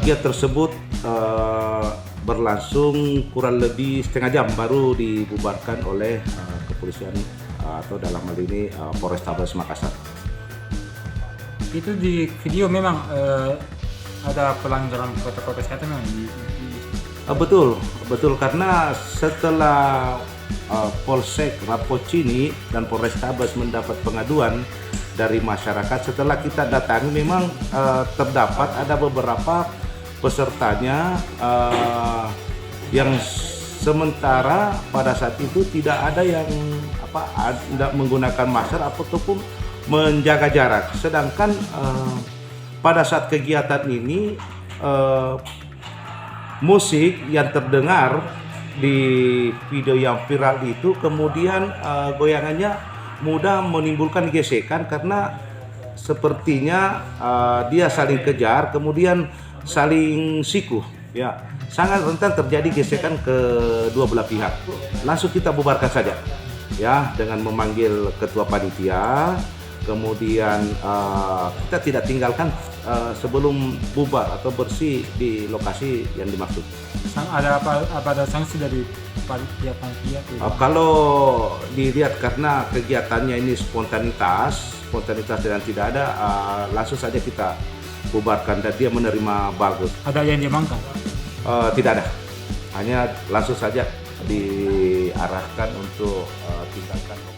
Kegiatan tersebut berlangsung kurang lebih setengah jam baru dibubarkan oleh kepolisian atau dalam hal ini Polrestabes Makassar. Itu di video memang ada pelanggaran protokol kesehatan memang Betul karena setelah Polsek Rapocini dan Polrestabes mendapat pengaduan dari masyarakat, setelah kita datangi memang terdapat ada beberapa pesertanya yang sementara pada saat itu tidak ada yang tidak menggunakan masker ataupun menjaga jarak. Sedangkan pada saat kegiatan ini musik yang terdengar di video yang viral itu kemudian goyangannya mudah menimbulkan gesekan karena sepertinya dia saling kejar kemudian saling sikuh, ya sangat rentan terjadi gesekan ke dua belah pihak. Langsung kita bubarkan saja ya dengan memanggil ketua panitia, kemudian kita tidak tinggalkan sebelum bubar atau bersih di lokasi yang dimaksud. Ada sanksi dari panitia? Kalau dilihat karena kegiatannya ini spontanitas dan tidak ada, langsung saja kita bubarkan dan dia menerima bagus. Ada yang diamankan? Tidak ada, hanya langsung saja diarahkan untuk tindakan.